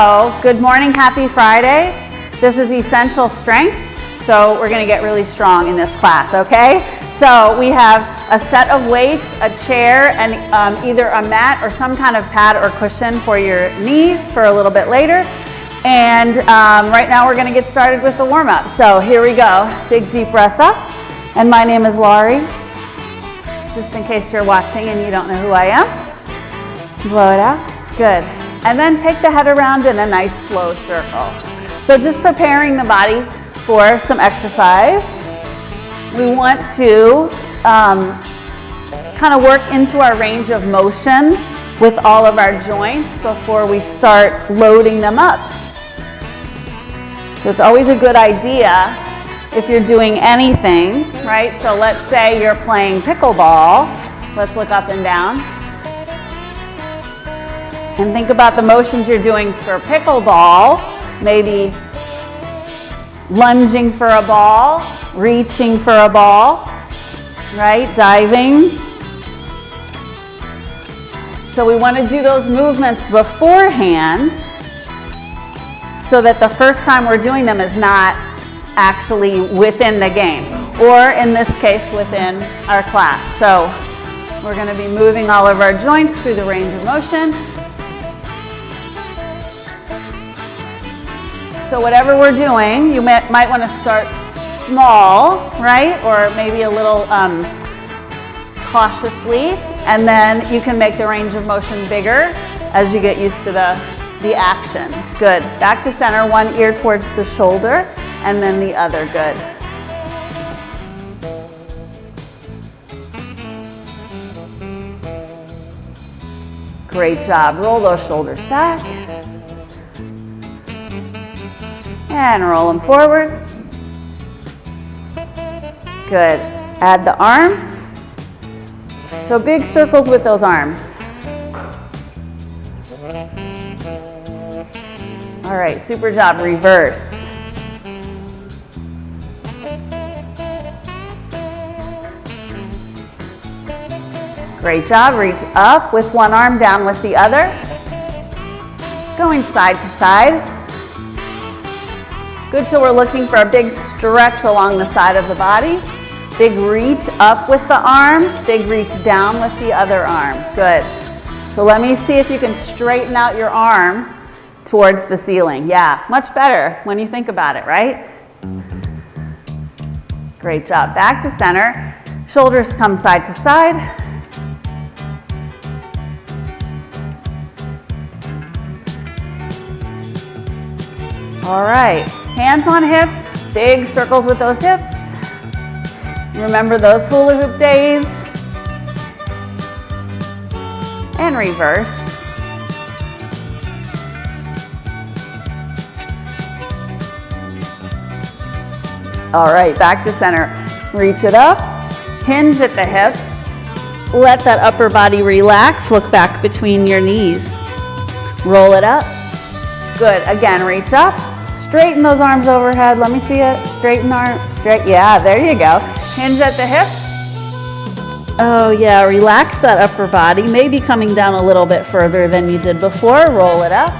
Oh, good morning, happy Friday. This is essential strength, so we're going to get really strong in this class, okay? So we have a set of weights, a chair, and either a mat or some kind of pad or cushion for your knees for a little bit later. And right now we're going to get started with the warm-up. So here we go. Big deep breath up. And my name is Laurie, just in case you're watching and you don't know who I am. Blow it out. Good. And then take the head around in a nice slow circle. So just preparing the body for some exercise. We want to kind of work into our range of motion with all of our joints before we start loading them up. So it's always a good idea if you're doing anything, right? So let's say you're playing pickleball. Let's look up and down. And think about the motions you're doing for pickleball. Maybe lunging for a ball, reaching for a ball, right? Diving. So we want to do those movements beforehand so that the first time we're doing them is not actually within the game, or in this case, within our class. So we're going to be moving all of our joints through the range of motion. So whatever we're doing, you might want to start small, right? Or maybe a little cautiously, and then you can make the range of motion bigger as you get used to the action. Good. Back to center, one ear towards the shoulder, and then the other. Good. Great job. Roll those shoulders back. And roll them forward. Good. Add the arms. So big circles with those arms. All right, super job. Reverse. Great job. Reach up with one arm, down with the other. Going side to side. Good, so we're looking for a big stretch along the side of the body. Big reach up with the arm, big reach down with the other arm. Good. So let me see if you can straighten out your arm towards the ceiling. Yeah, much better when you think about it, right? Great job. Back to center. Shoulders come side to side. All right. Hands on hips, big circles with those hips. Remember those hula hoop days. And reverse. All right, back to center. Reach it up, hinge at the hips. Let that upper body relax. Look back between your knees. Roll it up. Good, again, reach up. Straighten those arms overhead. Let me see it. Straighten arms. Straight. Yeah, there you go. Hinge at the hip. Oh, yeah. Relax that upper body. Maybe coming down a little bit further than you did before. Roll it up.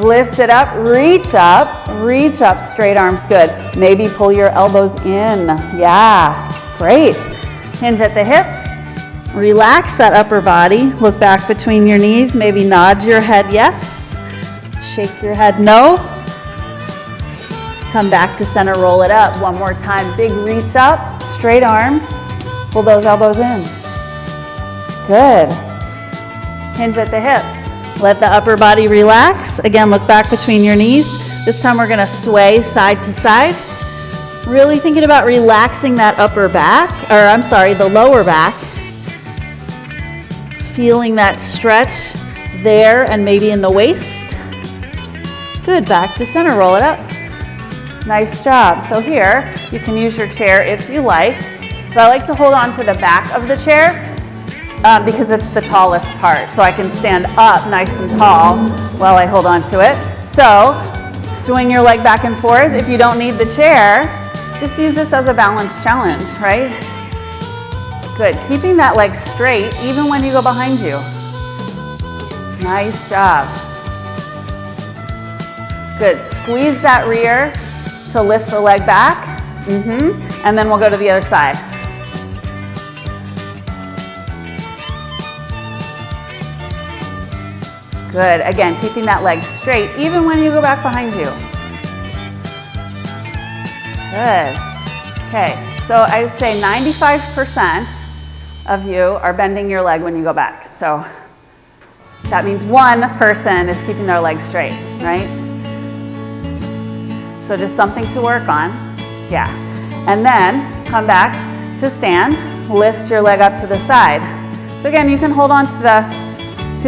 Lift it up. Reach up. Reach up. Straight arms. Good. Maybe pull your elbows in. Yeah. Great. Hinge at the hips. Relax that upper body. Look back between your knees. Maybe nod your head yes. Shake your head no. Come back to center, roll it up. One more time, big reach up, straight arms. Pull those elbows in. Good. Hinge at the hips. Let the upper body relax. Again, look back between your knees. This time we're gonna sway side to side. Really thinking about relaxing that upper back, the lower back. Feeling that stretch there and maybe in the waist. Good, back to center, roll it up. Nice job. So here, you can use your chair if you like. So I like to hold on to the back of the chair because it's the tallest part. So I can stand up nice and tall while I hold on to it. So swing your leg back and forth. If you don't need the chair, just use this as a balance challenge, right? Good. Keeping that leg straight even when you go behind you. Nice job. Good, squeeze that rear to lift the leg back. And then we'll go to the other side. Good, again, keeping that leg straight even when you go back behind you. Good. Okay, so I would say 95% of you are bending your leg when you go back. So that means one person is keeping their leg straight, right? So just something to work on. Yeah. And then come back to stand, lift your leg up to the side. So again, you can hold on to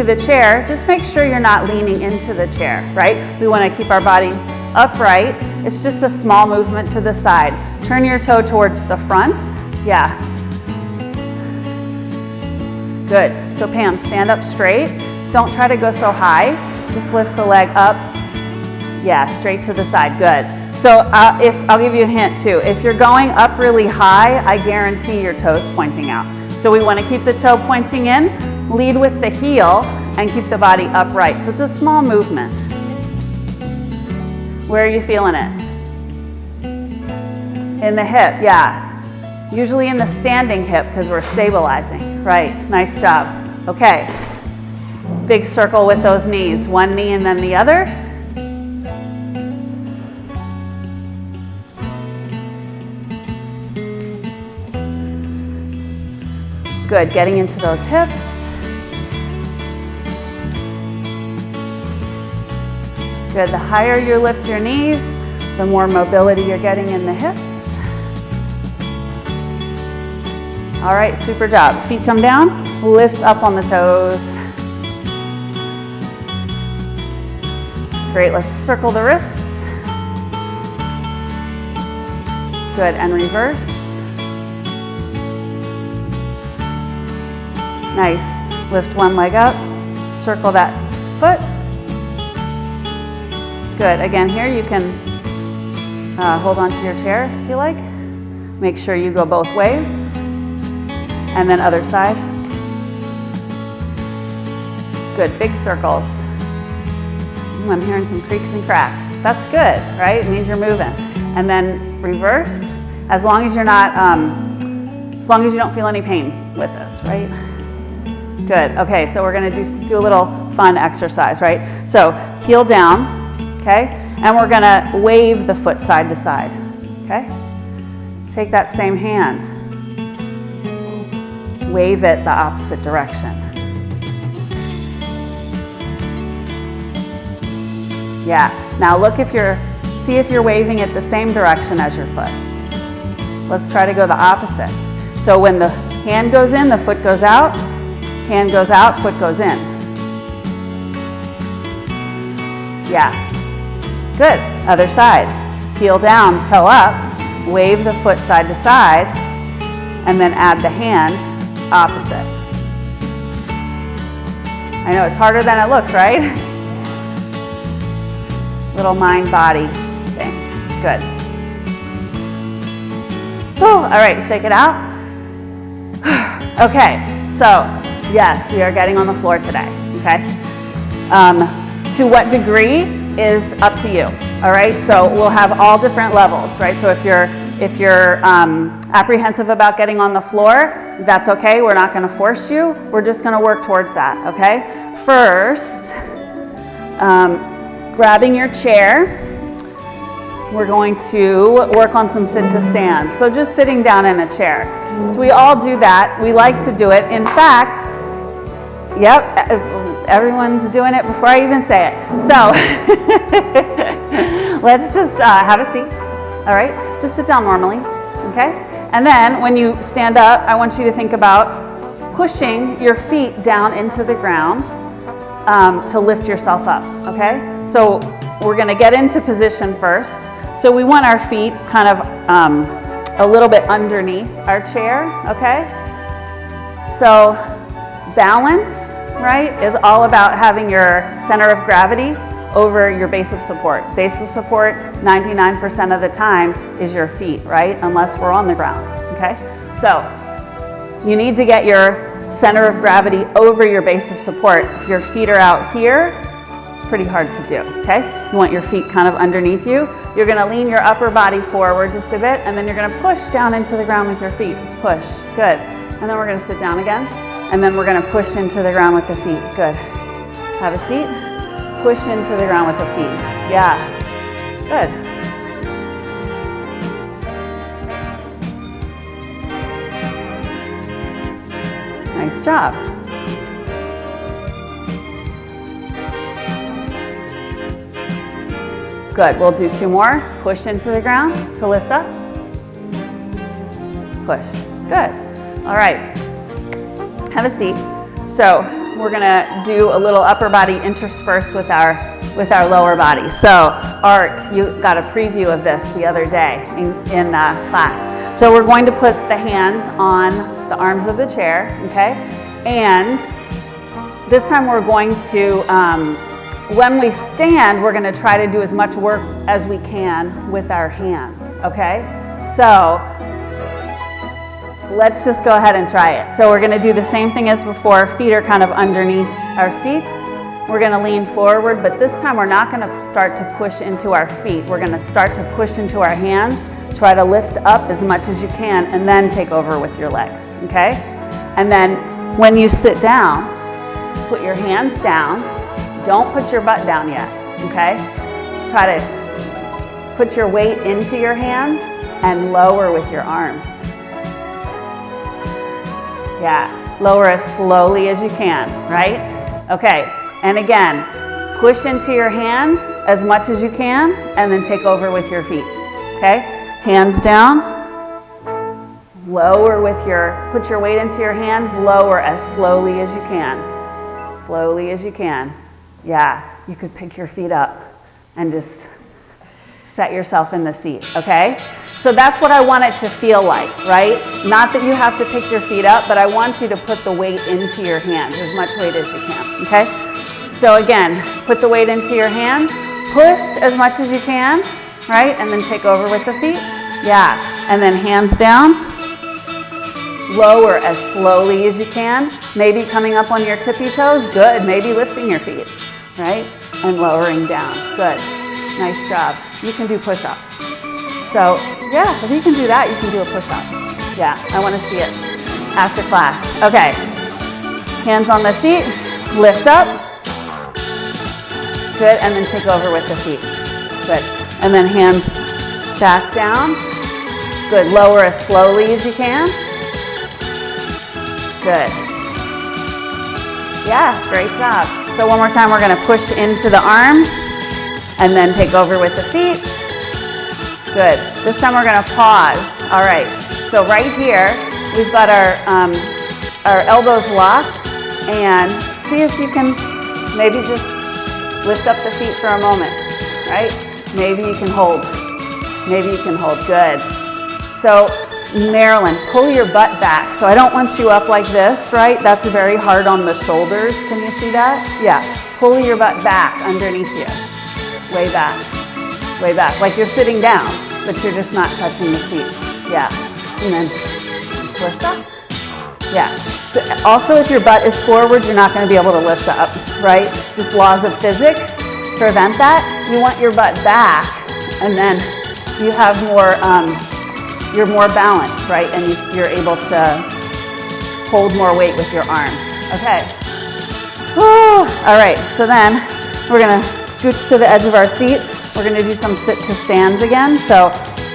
the chair. Just make sure you're not leaning into the chair, right? We want to keep our body upright. It's just a small movement to the side. Turn your toe towards the front. Yeah. Good. So Pam, stand up straight. Don't try to go so high. Just lift the leg up. Yeah, straight to the side. Good. So I'll give you a hint too. If you're going up really high, I guarantee your toe's pointing out. So we want to keep the toe pointing in, lead with the heel, and keep the body upright. So it's a small movement. Where are you feeling it? In the hip, yeah. Usually in the standing hip because we're stabilizing. Right, nice job. Okay, big circle with those knees. One knee and then the other. Good, getting into those hips. Good, the higher you lift your knees, the more mobility you're getting in the hips. All right, super job. Feet come down, lift up on the toes. Great, let's circle the wrists. Good, and reverse. Nice, lift one leg up, circle that foot. Good, again here you can hold on to your chair if you like. Make sure you go both ways. And then other side. Good, big circles. Ooh, I'm hearing some creaks and cracks. That's good, right? It means you're moving. And then reverse, as long as you're not, as long as you don't feel any pain with this, right? Good, okay, so we're gonna do a little fun exercise, right? So heel down, okay? And we're gonna wave the foot side to side, okay? Take that same hand. Wave it the opposite direction. Yeah, now look see if you're waving it the same direction as your foot. Let's try to go the opposite. So when the hand goes in, the foot goes out, hand goes out, foot goes in. Yeah, good, other side. Heel down, toe up, wave the foot side to side, and then add the hand opposite. I know it's harder than it looks, right? Little mind-body thing. Good. Whew. All right, shake it out. Okay, so yes, we are getting on the floor today, okay? To what degree is up to you, all right? So we'll have all different levels, right? So if you're apprehensive about getting on the floor, that's okay. We're not going to force you. We're just going to work towards that, okay? First, grabbing your chair, we're going to work on some sit to stand. So just sitting down in a chair. So we all do that. We like to do it. In fact, yep, everyone's doing it before I even say it. So let's just have a seat. All right, just sit down normally, okay? And then when you stand up, I want you to think about pushing your feet down into the ground to lift yourself up, okay? So we're gonna get into position first. So we want our feet kind of a little bit underneath our chair, okay? So balance, right, is all about having your center of gravity over your base of support. Base of support, 99% of the time, is your feet, right? Unless we're on the ground, okay? So you need to get your center of gravity over your base of support. If your feet are out here, it's pretty hard to do, okay? You want your feet kind of underneath you. You're gonna lean your upper body forward just a bit, and then you're gonna push down into the ground with your feet. Push, good. And then we're gonna sit down again, and then we're gonna push into the ground with the feet, good. Have a seat, push into the ground with the feet, yeah, good. Nice job. Good, we'll do 2 more. Push into the ground to lift up. Push, good. All right, have a seat. So we're gonna do a little upper body interspersed with our lower body. So Art, you got a preview of this the other day in class. So we're going to put the hands on the arms of the chair, okay? And this time we're going to, when we stand, we're going to try to do as much work as we can with our hands, okay? So let's just go ahead and try it. So we're going to do the same thing as before. Feet are kind of underneath our seat. We're going to lean forward, but this time we're not going to start to push into our feet. We're going to start to push into our hands. Try to lift up as much as you can and then take over with your legs, okay? And then when you sit down, put your hands down. Don't put your butt down yet, okay? Try to put your weight into your hands and lower with your arms. Yeah, lower as slowly as you can, right? Okay, and again, push into your hands as much as you can and then take over with your feet, okay? Hands down, lower with put your weight into your hands, lower as slowly as you can. Slowly as you can. Yeah, you could pick your feet up and just set yourself in the seat, okay? So that's what I want it to feel like, right? Not that you have to pick your feet up, but I want you to put the weight into your hands, as much weight as you can, okay? So again, put the weight into your hands, push as much as you can, right? And then take over with the feet. Yeah, and then hands down. Lower as slowly as you can. Maybe coming up on your tippy toes. Good, maybe lifting your feet, right? And lowering down. Good, nice job. You can do push-ups. So yeah, if you can do that, you can do a push-up. Yeah, I want to see it after class. Okay, hands on the seat, lift up. Good, and then take over with the feet. Good. And then hands back down. Good, lower as slowly as you can. Good. Yeah, great job. So one more time, we're gonna push into the arms and then take over with the feet. Good. This time we're gonna pause. All right, so right here, we've got our elbows locked, and see if you can maybe just lift up the feet for a moment, right? Maybe you can hold. Maybe you can hold. Good. So Marilyn, pull your butt back. So I don't want you up like this, right? That's very hard on the shoulders. Can you see that? Yeah. Pull your butt back underneath you. Way back. Way back. Like you're sitting down, but you're just not touching the seat. Yeah. And then just lift up. Yeah. So also, if your butt is forward, you're not going to be able to lift up, right? Just laws of physics prevent that. You want your butt back, and then you have more, you're more balanced, right? And you're able to hold more weight with your arms. Okay. Whew. All right, so then we're gonna scooch to the edge of our seat. We're gonna do some sit to stands again. So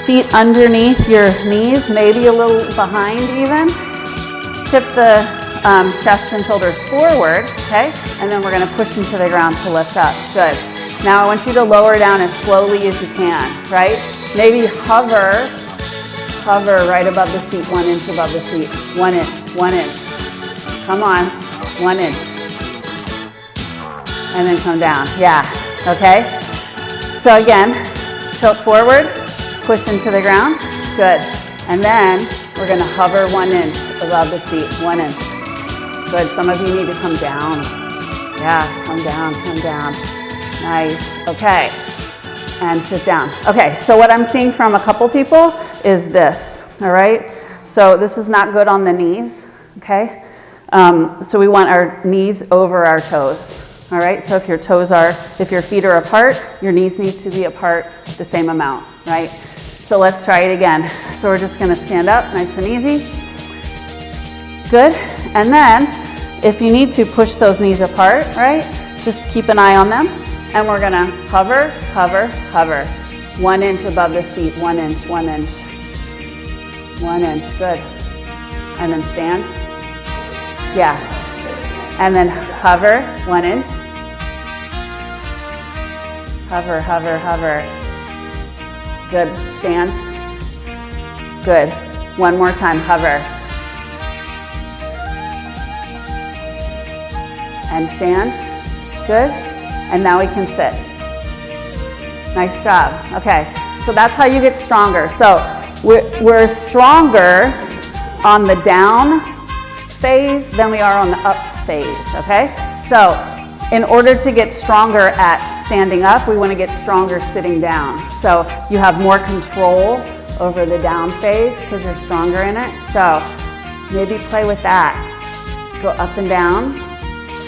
feet underneath your knees, maybe a little behind even. Tip the chest and shoulders forward, okay? And then we're gonna push into the ground to lift up. Good. Now I want you to lower down as slowly as you can, right? Maybe hover right above the seat, 1 inch above the seat. 1 inch, 1 inch. Come on, 1 inch. And then come down, yeah, okay? So again, tilt forward, push into the ground, good. And then we're gonna hover 1 inch above the seat, 1 inch. Good, some of you need to come down. Yeah, come down, come down. Nice, okay. And sit down. Okay, so what I'm seeing from a couple people is this, all right? So this is not good on the knees, okay? So we want our knees over our toes, All right, so if your feet are apart, your knees need to be apart the same amount, right? So let's try it again. So we're just gonna stand up, nice and easy. Good, and then if you need to push those knees apart, right? Just keep an eye on them. And we're gonna hover, hover, hover. 1 inch above the seat, 1 inch, 1 inch. 1 inch, good. And then stand. Yeah. And then hover, 1 inch. Hover, hover, hover. Good, stand. Good. One more time, hover. And stand, good. And now we can sit. Nice job, okay. So that's how you get stronger. So we're stronger on the down phase than we are on the up phase, okay? So in order to get stronger at standing up, we want to get stronger sitting down. So you have more control over the down phase because you're stronger in it. So maybe play with that. Go up and down,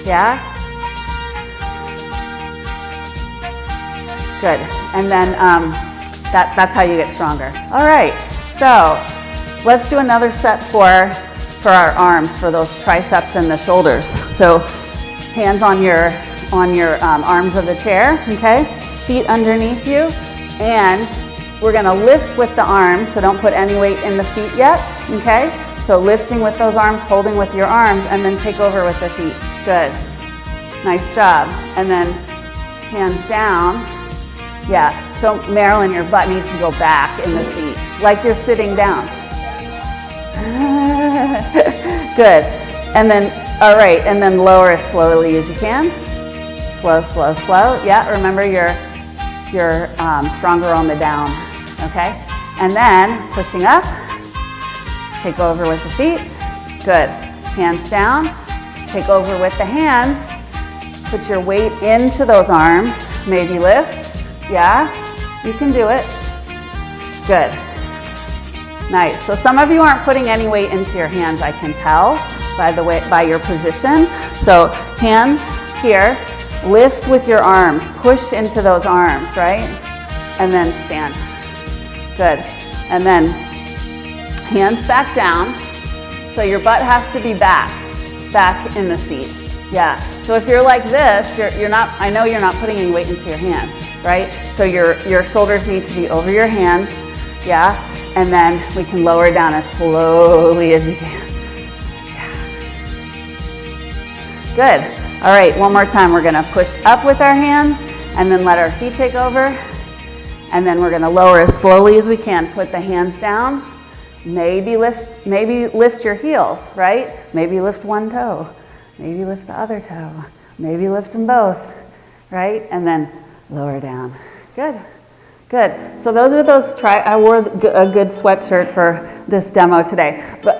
yeah? Good, and then that's how you get stronger. All right, so let's do another set for our arms, for those triceps and the shoulders. So hands on your arms of the chair, okay? Feet underneath you, and we're gonna lift with the arms, so don't put any weight in the feet yet, okay? So lifting with those arms, holding with your arms, and then take over with the feet. Good, nice job. And then hands down. Yeah, so Marilyn, your butt needs to go back in the seat, like you're sitting down. Good, and then, all right, and then lower as slowly as you can. Slow, slow, slow. Yeah, remember you're stronger on the down, okay? And then pushing up, take over with the feet. Good, hands down, take over with the hands. Put your weight into those arms, maybe lift. Yeah, you can do it. Good. Nice. So some of you aren't putting any weight into your hands, I can tell by your position. So hands here, lift with your arms, push into those arms, right? And then stand. Good. And then hands back down. So your butt has to be back in the seat. Yeah. So if you're like this, I know you're not putting any weight into your hands. Right? So your shoulders need to be over your hands, yeah? And then we can lower down as slowly as you can. Yeah. Good. All right, one more time. We're gonna push up with our hands and then let our feet take over. And then we're gonna lower as slowly as we can. Put the hands down. Maybe lift your heels, right? Maybe lift one toe. Maybe lift the other toe. Maybe lift them both, right? And then lower down. Good, good. So those are I wore a good sweatshirt for this demo today. But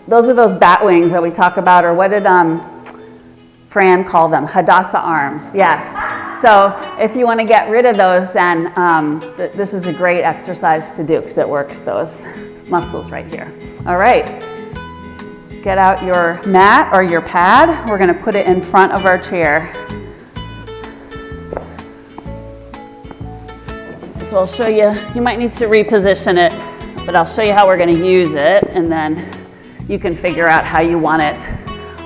those are those bat wings that we talk about, or what did Fran call them? Hadassah arms, yes. So if you want to get rid of those, then this is a great exercise to do because it works those muscles right here. All right. Get out your mat or your pad. We're going to put it in front of our chair. So I'll show you, you might need to reposition it, but I'll show you how we're going to use it, and then you can figure out how you want it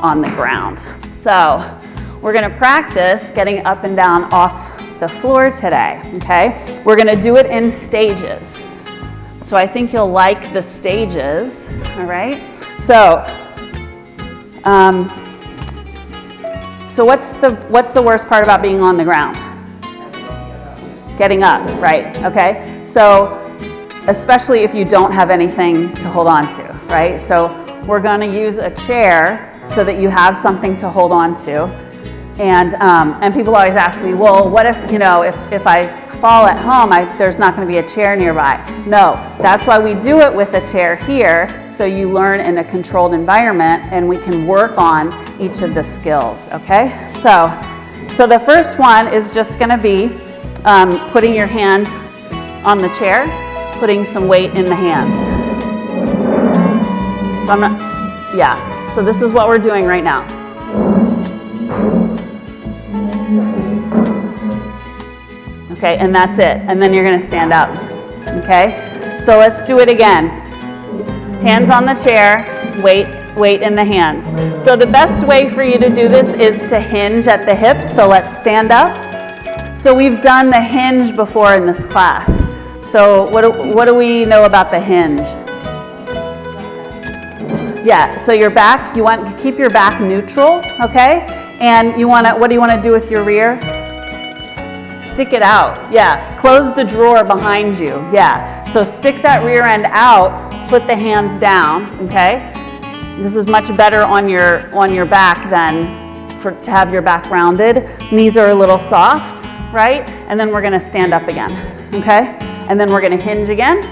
on the ground. So we're going to practice getting up and down off the floor today, okay? We're going to do it in stages. So I think you'll like the stages, all right? So what's the worst part about being on the ground? Getting up, right, okay? So especially if you don't have anything to hold on to, right? So we're gonna use a chair so that you have something to hold on to. And people always ask me, well, what if, if I fall at home, there's not gonna be a chair nearby. No, that's why we do it with a chair here, so you learn in a controlled environment and we can work on each of the skills, okay? So the first one is just gonna be putting your hand on the chair, putting some weight in the hands. So so this is what we're doing right now. Okay, and that's it. And then you're gonna stand up, okay? So let's do it again. Hands on the chair, weight in the hands. So the best way for you to do this is to hinge at the hips. So let's stand up. So we've done the hinge before in this class. So what do we know about the hinge? Yeah, so your back, you want to keep your back neutral, okay? And what do you want to do with your rear? Stick it out, yeah. Close the drawer behind you, yeah. So stick that rear end out, put the hands down, okay? This is much better on your back than to have your back rounded. Knees are a little soft, right? And then we're gonna stand up again, okay? And then we're gonna hinge again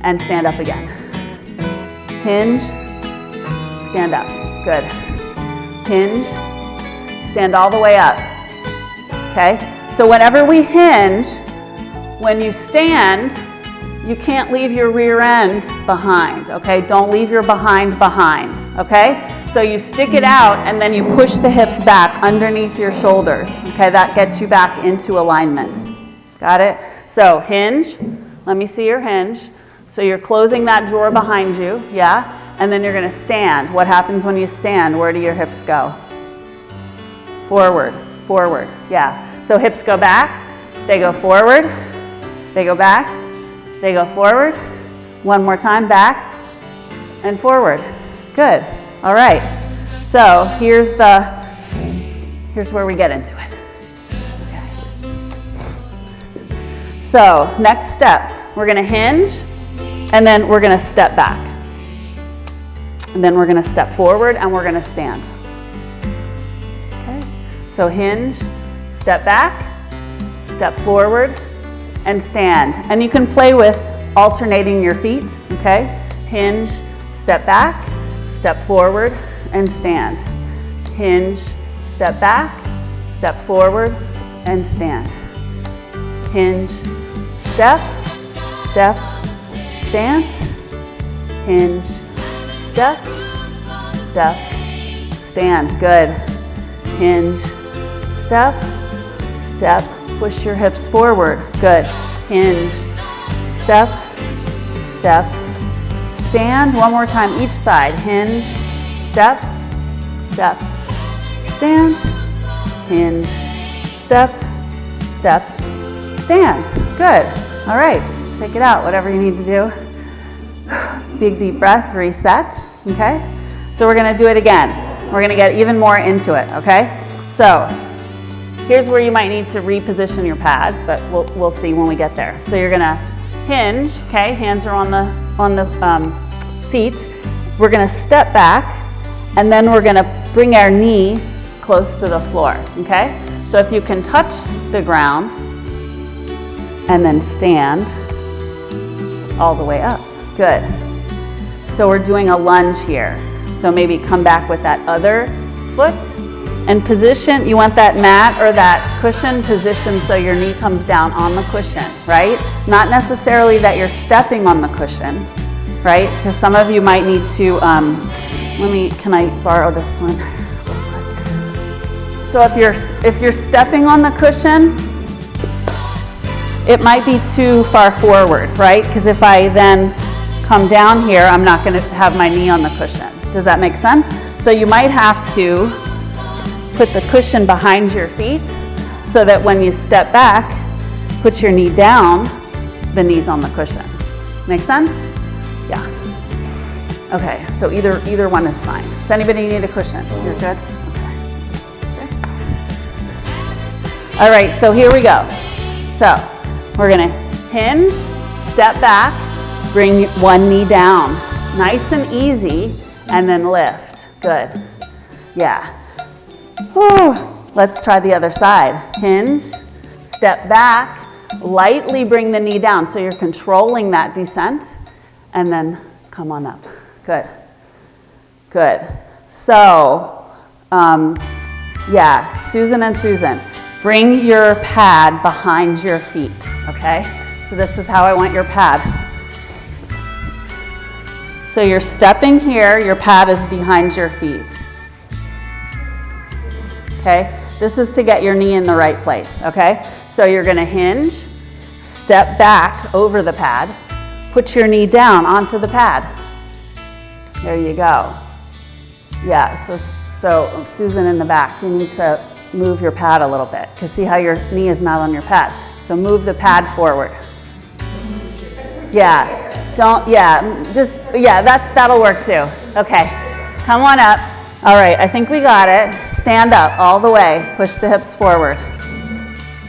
and stand up again. Hinge, stand up, good. Hinge, stand all the way up, okay? So whenever we hinge, when you stand, you can't leave your rear end behind, okay? Don't leave your behind, okay? So you stick it out and then you push the hips back underneath your shoulders, okay? That gets you back into alignment. Got it? So hinge, let me see your hinge. So you're closing that drawer behind you, yeah? And then you're gonna stand. What happens when you stand? Where do your hips go? Forward, yeah. So hips go back, they go forward, they go back, they go forward. One more time, back and forward. Good, all right. So here's where we get into it. Okay. So next step, we're gonna hinge and then we're gonna step back. And then we're gonna step forward and we're gonna stand. Okay, so hinge, step back, step forward, and stand. And you can play with alternating your feet, okay? Hinge, step back, step forward, and stand. Hinge, step back, step forward, and stand. Hinge, step, stand. Hinge, step, stand. Good. Hinge, step, push your hips forward. Good. Hinge, step, stand. One more time each side. Hinge, step, stand. Hinge, step, stand. Good. All right. Check it out. Whatever you need to do. Big deep breath. Reset. Okay. So we're gonna do it again. We're gonna get even more into it. Okay. So here's where you might need to reposition your pad, but we'll see when we get there. So you're gonna hinge, okay? Hands are on the seat. We're gonna step back, and then we're gonna bring our knee close to the floor, okay? So if you can touch the ground, and then stand all the way up. Good. So we're doing a lunge here. So maybe come back with that other foot. And position, you want that mat or that cushion positioned so your knee comes down on the cushion, right? Not necessarily that you're stepping on the cushion, right? Because some of you might need to, can I borrow this one? So if you're stepping on the cushion, it might be too far forward, right? Because if I then come down here, I'm not gonna have my knee on the cushion. Does that make sense? So you might have to put the cushion behind your feet so that when you step back, put your knee down, the knee's on the cushion. Make sense? Yeah. Okay, so either one is fine. Does anybody need a cushion? You're good? Okay. All right, so here we go. So we're gonna hinge, step back, bring one knee down. Nice and easy, and then lift. Good. Yeah. Whew. Let's try the other side. Hinge, step back, lightly bring the knee down. So you're controlling that descent, and then come on up. Good. Good. So, yeah, Susan and Susan, bring your pad behind your feet, okay? So this is how I want your pad. So you're stepping here, your pad is behind your feet. Okay, This is to get your knee in the right place, okay? So you're gonna hinge, step back over the pad, put your knee down onto the pad. There you go. Yeah, so Susan in the back, you need to move your pad a little bit, because see how your knee is not on your pad. So move the pad forward. Yeah, that'll work too. Okay, come on up. All right, I think we got it. Stand up all the way, push the hips forward.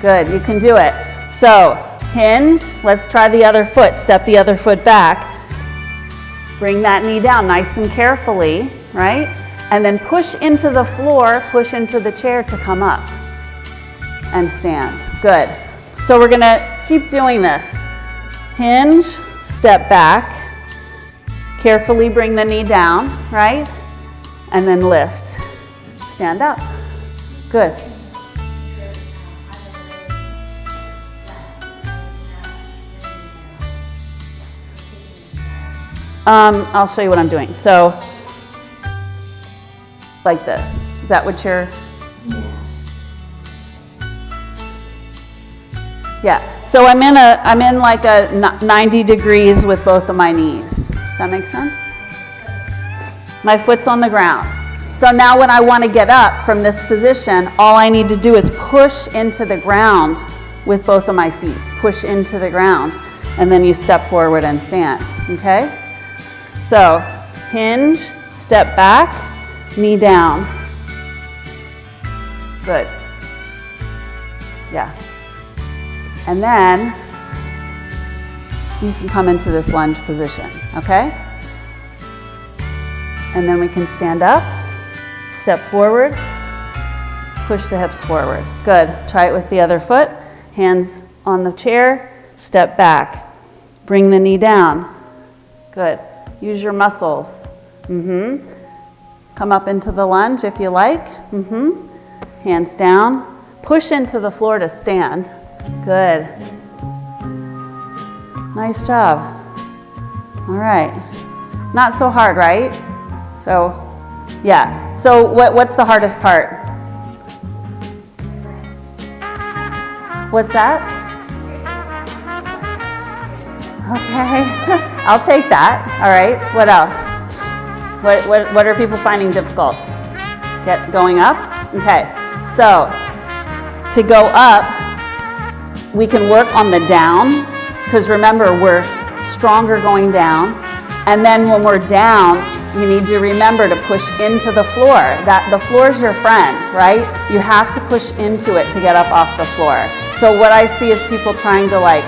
Good, you can do it. So hinge, let's try the other foot, step the other foot back. Bring that knee down nice and carefully, right? And then push into the floor, push into the chair to come up and stand. Good. So we're gonna keep doing this. Hinge, step back, carefully bring the knee down, right? And then lift. Stand up. Good. I'll show you what I'm doing. So, like this. Is that what you're? Yeah. So I'm in like a 90 degrees with both of my knees. Does that make sense? My foot's on the ground. So now when I want to get up from this position, all I need to do is push into the ground with both of my feet. Push into the ground, and then you step forward and stand, okay? So hinge, step back, knee down. Good. Yeah. And then you can come into this lunge position, okay? And then we can stand up, step forward, push the hips forward. Good. Try it with the other foot. Hands on the chair, step back. Bring the knee down. Good. Use your muscles. Come up into the lunge if you like. Hands down. Push into the floor to stand. Good. Nice job. All right. Not so hard, right? So, yeah. So what's the hardest part? What's that? Okay. I'll take that. All right. What else? What are people finding difficult? Going up? Okay. So, to go up, we can work on the down, because remember, we're stronger going down. And then when we're down, you need to remember to push into the floor. That the floor is your friend, right? You have to push into it to get up off the floor. So what I see is people trying to like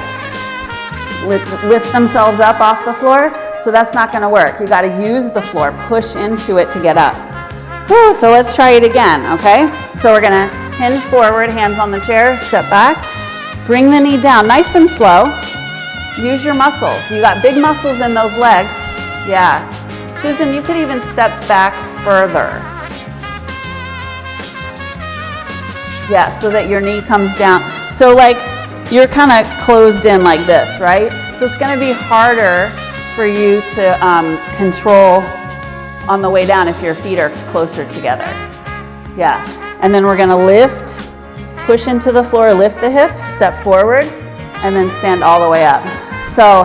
lift themselves up off the floor. So that's not going to work. You got to use the floor, push into it to get up. Whew, so let's try it again, okay? So we're going to hinge forward, hands on the chair, step back. Bring the knee down, nice and slow. Use your muscles. You got big muscles in those legs. Yeah. Susan, you could even step back further. Yeah, so that your knee comes down. So like you're kind of closed in like this, right? So it's going to be harder for you to control on the way down if your feet are closer together. Yeah. And then we're going to lift, push into the floor, lift the hips, step forward, and then stand all the way up. So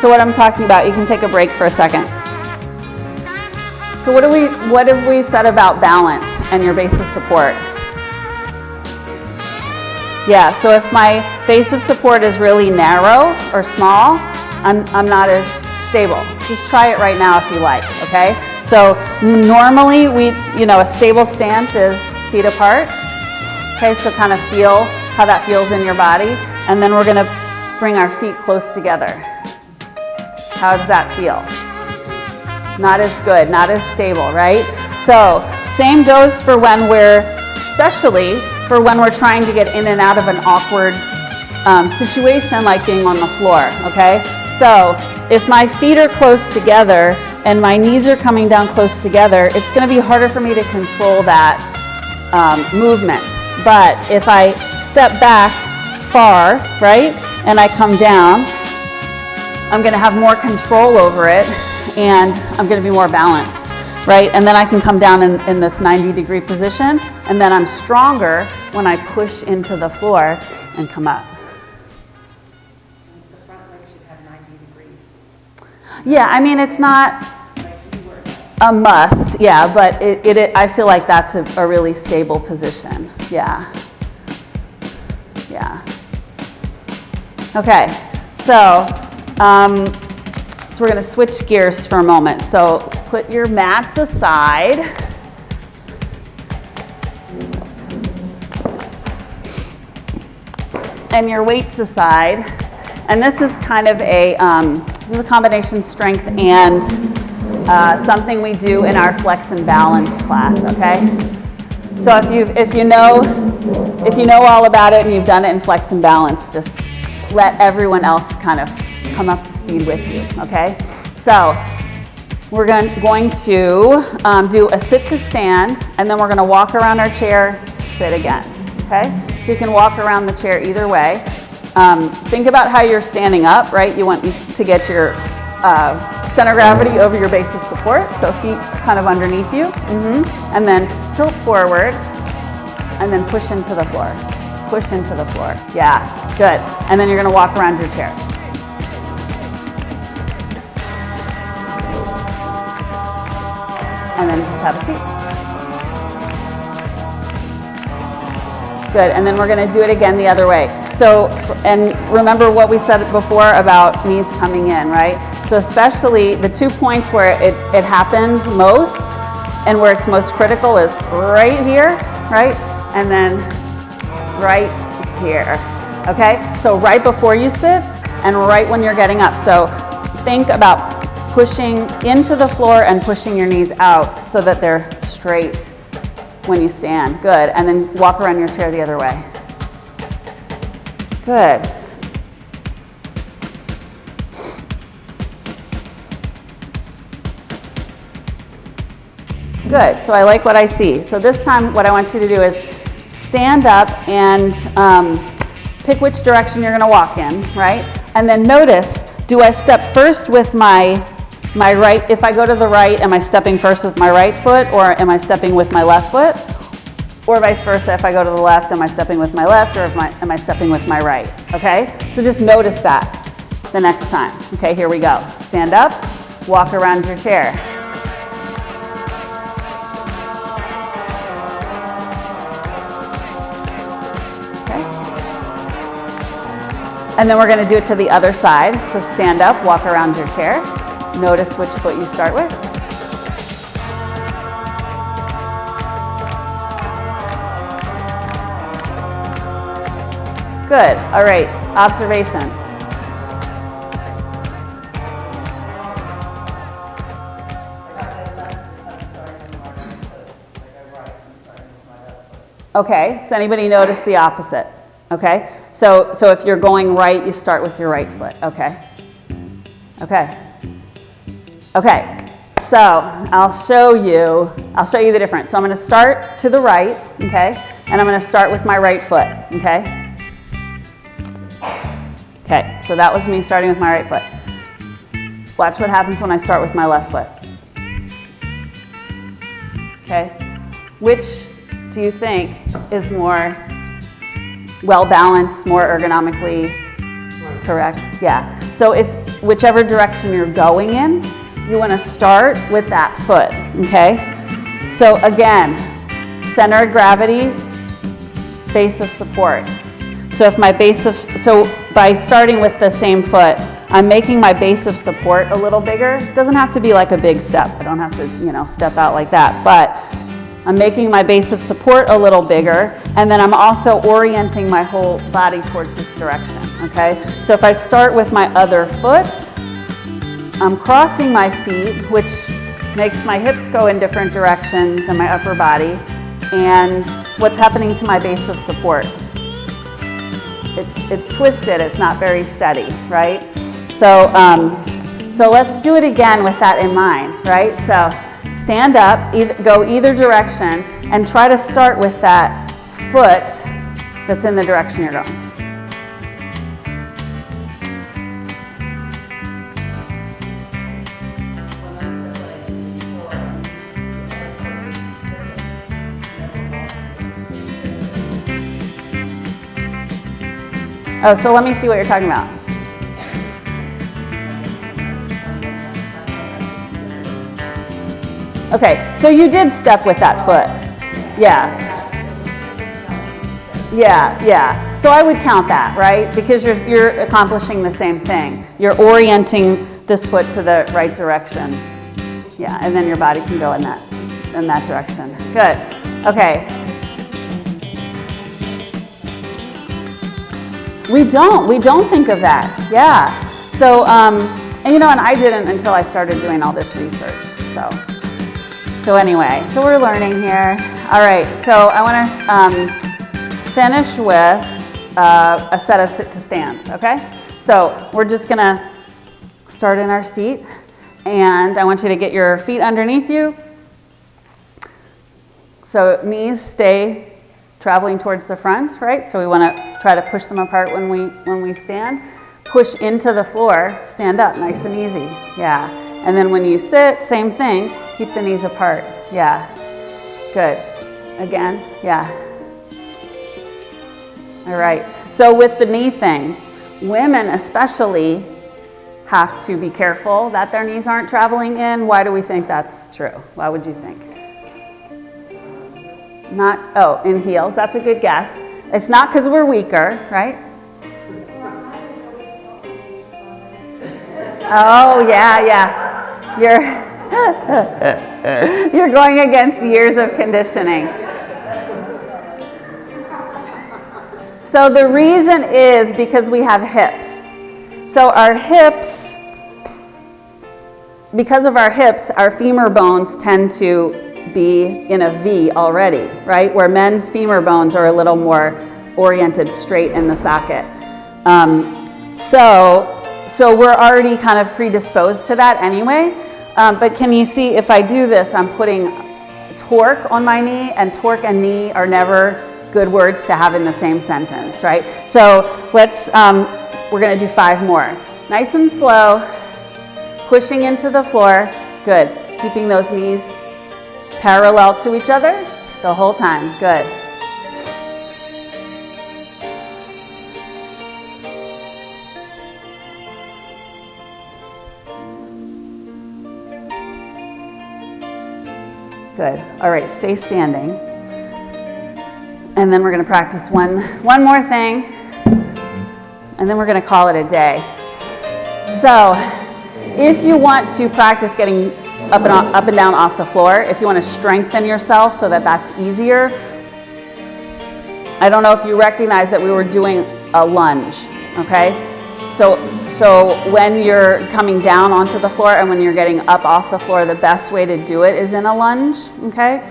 what I'm talking about, you can take a break for a second. So what have we said about balance and your base of support? Yeah, so if my base of support is really narrow or small, I'm not as stable. Just try it right now if you like, okay? So normally a stable stance is feet apart. Okay, so kind of feel how that feels in your body. And then we're gonna bring our feet close together. How does that feel? Not as good, not as stable, right? So same goes for especially for when we're trying to get in and out of an awkward situation like being on the floor, okay? So if my feet are close together and my knees are coming down close together, it's gonna be harder for me to control that movement. But if I step back far, right, and I come down, I'm gonna have more control over it and I'm gonna be more balanced. right? And then I can come down in this 90-degree position, and then I'm stronger when I push into the floor and come up. The front leg should have 90 degrees. Yeah, I mean, it's not a must, yeah, but I feel like that's a really stable position, yeah. Yeah. Okay, so we're going to switch gears for a moment. So put your mats aside. And your weights aside. And this is kind of this is a combination strength and something we do in our flex and balance class, okay? So if you know all about it and you've done it in flex and balance, just let everyone else kind of come up to speed with you, okay? So we're going to do a sit to stand, and then we're going to walk around our chair, sit again, okay? So you can walk around the chair either way. Think about how you're standing up, right? You want to get your center of gravity over your base of support, so feet kind of underneath you, and then tilt forward, and then push into the floor. Push into the floor. Yeah, good. And then you're going to walk around your chair. And then just have a seat. Good. And then we're going to do it again the other way. So, and remember what we said before about knees coming in, right? So especially the 2 points where it happens most and where it's most critical is right here, right? And then right here, okay? So right before you sit and right when you're getting up. So think about pushing into the floor and pushing your knees out so that they're straight when you stand. Good. And then walk around your chair the other way. Good. Good. So I like what I see. So this time what I want you to do is stand up and pick which direction you're going to walk in, right? And then notice, do I step first with my right? If I go to the right, am I stepping first with my right foot, or am I stepping with my left foot? Or vice versa, if I go to the left, am I stepping with my left, or am I stepping with my right? Okay? So just notice that the next time. Okay, here we go. Stand up, walk around your chair. And then we're going to do it to the other side. So stand up, walk around your chair. Notice which foot you start with. Good. All right. Observations. Okay. Does anybody notice the opposite? Okay. So if you're going right, you start with your right foot. Okay. Okay. Okay. So I'll show you the difference. So I'm going to start to the right, okay? And I'm going to start with my right foot, okay? Okay. So that was me starting with my right foot. Watch what happens when I start with my left foot. Okay. Which do you think is more well-balanced, more ergonomically correct? Yeah. So if whichever direction you're going in, you want to start with that foot, okay? So again, center of gravity, base of support. So if my so by starting with the same foot, I'm making my base of support a little bigger. It doesn't have to be like a big step. I don't have to, step out like that, but I'm making my base of support a little bigger, and then I'm also orienting my whole body towards this direction, okay? So if I start with my other foot, I'm crossing my feet, which makes my hips go in different directions than my upper body, and what's happening to my base of support? It's twisted, it's not very steady, right? So let's do it again with that in mind, right? So stand up, go either direction, and try to start with that foot that's in the direction you're going. Oh, so let me see what you're talking about. Okay, so you did step with that foot. Yeah. Yeah, yeah. So I would count that, right? Because you're accomplishing the same thing. You're orienting this foot to the right direction. Yeah, and then your body can go in that direction. Good. Okay. We don't think of that. Yeah. So, and I didn't until I started doing all this research. So anyway, so we're learning here. All right. So I want to finish with a set of sit to stands. Okay. So we're just gonna start in our seat, and I want you to get your feet underneath you. So knees stay traveling towards the front, right? So we want to try to push them apart when we stand. Push into the floor, stand up, nice and easy. Yeah. And then when you sit, same thing, keep the knees apart. Yeah. Good. Again. Yeah. All right. So with the knee thing, women especially have to be careful that their knees aren't traveling in. Why do we think that's true? Why would you think? In heels, that's a good guess. It's not because we're weaker, right? Oh, yeah. You're going against years of conditioning. So the reason is because we have hips. So our hips, because of our hips, our femur bones tend to be in a V already, right? Where men's femur bones are a little more oriented straight in the socket. So we're already kind of predisposed to that anyway. But can you see if I do this, I'm putting torque on my knee, and torque and knee are never good words to have in the same sentence, right? So we're gonna do 5 more. Nice and slow, pushing into the floor. Good, keeping those knees parallel to each other the whole time. Good. Good. All right, stay standing. And then we're going to practice one more thing, and then we're going to call it a day. So if you want to practice getting up and down off the floor, if you want to strengthen yourself so that that's easier, I don't know if you recognize that we were doing a lunge, okay? So when you're coming down onto the floor and when you're getting up off the floor, the best way to do it is in a lunge, okay?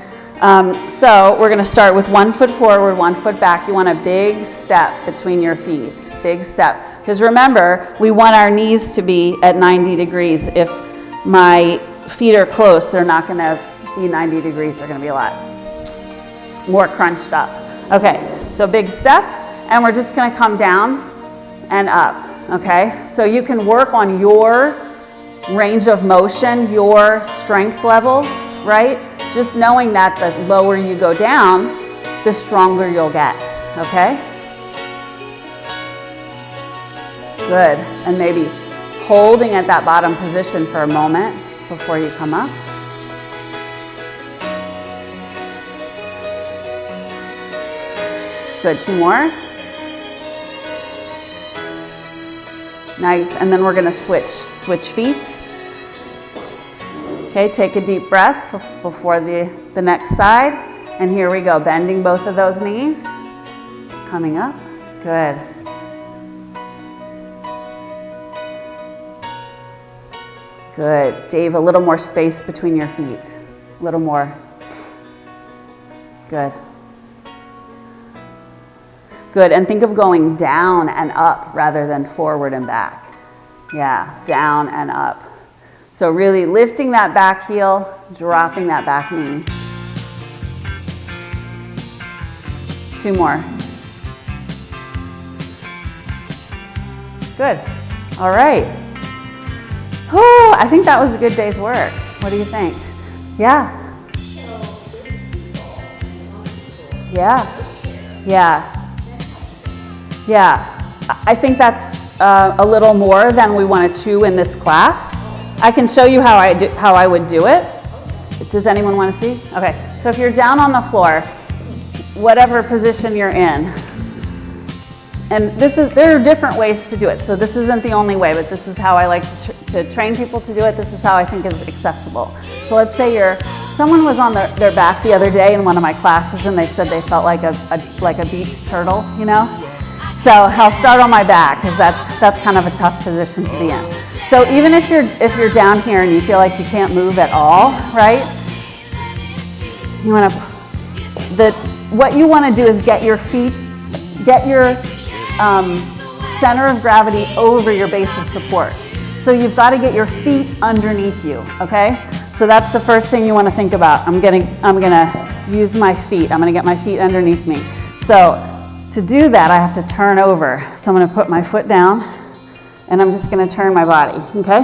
So we're going to start with 1 foot forward, 1 foot back. You want a big step between your feet, big step. Because remember, we want our knees to be at 90 degrees. If my feet are close, they're not going to be 90 degrees. They're going to be a lot more crunched up. Okay, so big step, and we're just going to come down and up, okay? So you can work on your range of motion, your strength level, right? Just knowing that the lower you go down, the stronger you'll get, okay? Good, and maybe holding at that bottom position for a moment before you come up. Good, 2 more. Nice, and then we're gonna switch feet. Okay, take a deep breath before the next side. And here we go, bending both of those knees. Coming up, good. Good, Dave, a little more space between your feet. A little more. Good. Good, and think of going down and up rather than forward and back. Yeah, down and up. So really lifting that back heel, dropping that back knee. 2 more. Good. All right. Whew, I think that was a good day's work. What do you think? Yeah. Yeah. Yeah. Yeah. I think that's a little more than we want to chew in this class. I can show you how I would do it. Does anyone want to see? Okay, so if you're down on the floor, whatever position you're in, and there are different ways to do it, so this isn't the only way, but this is how I like to train people to do it. This is how I think is accessible. So let's say someone was on their back the other day in one of my classes, and they said they felt like a beach turtle, you know? So I'll start on my back, because that's kind of a tough position to be in. So even if you're down here and you feel like you can't move at all, right? What you want to do is get your center of gravity over your base of support. So you've got to get your feet underneath you, okay? So that's the first thing you want to think about. I'm gonna use my feet. I'm gonna get my feet underneath me. So to do that, I have to turn over. So I'm gonna put my foot down, and I'm just gonna turn my body, okay?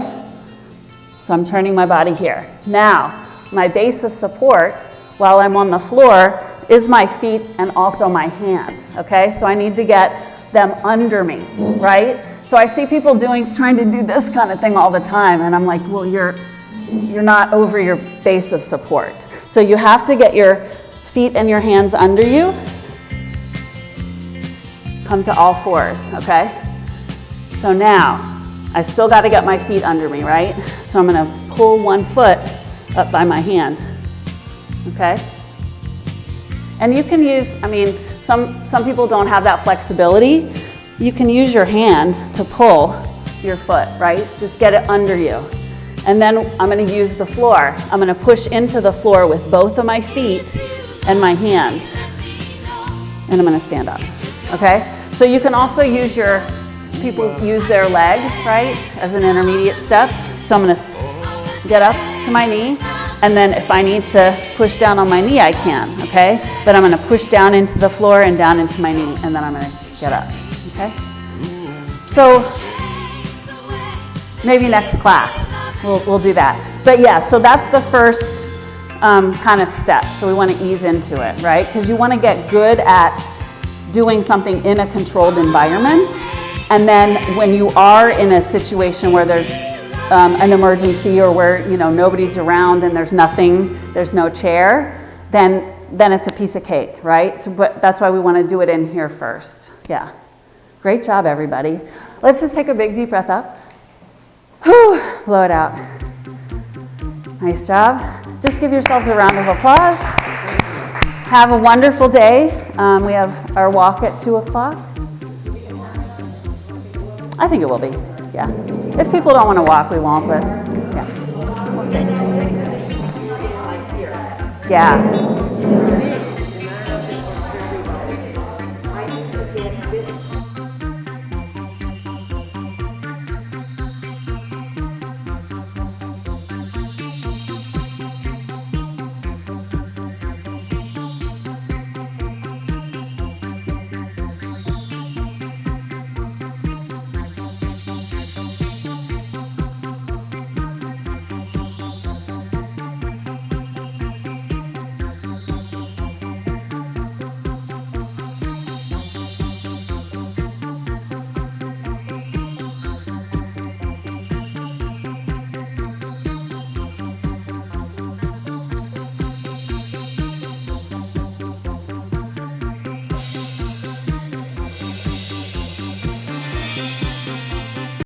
So I'm turning my body here. Now, my base of support, while I'm on the floor, is my feet and also my hands, okay? So I need to get them under me, right? So I see people trying to do this kind of thing all the time, and I'm like, well, you're not over your base of support. So you have to get your feet and your hands under you. Come to all fours, okay? So now, I still got to get my feet under me, right? So I'm going to pull one foot up by my hand, okay? And you can use, some people don't have that flexibility. You can use your hand to pull your foot, right? Just get it under you. And then I'm going to use the floor. I'm going to push into the floor with both of my feet and my hands. And I'm going to stand up, okay? So you can also use people use their leg, right, as an intermediate step. So I'm going to get up to my knee, and then if I need to push down on my knee, I can, okay? But I'm going to push down into the floor and down into my knee, and then I'm going to get up, okay? So maybe next class we'll do that. But yeah, so that's the first kind of step. So we want to ease into it, right? Because you want to get good at doing something in a controlled environment. And then when you are in a situation where there's an emergency, or where nobody's around and there's no chair, then it's a piece of cake, right? So, but that's why we want to do it in here first. Yeah. Great job, everybody. Let's just take a big deep breath up. Whew, blow it out. Nice job. Just give yourselves a round of applause. Have a wonderful day. We have our walk at 2 o'clock. I think it will be, yeah. If people don't want to walk, we won't, but yeah, we'll see. Yeah.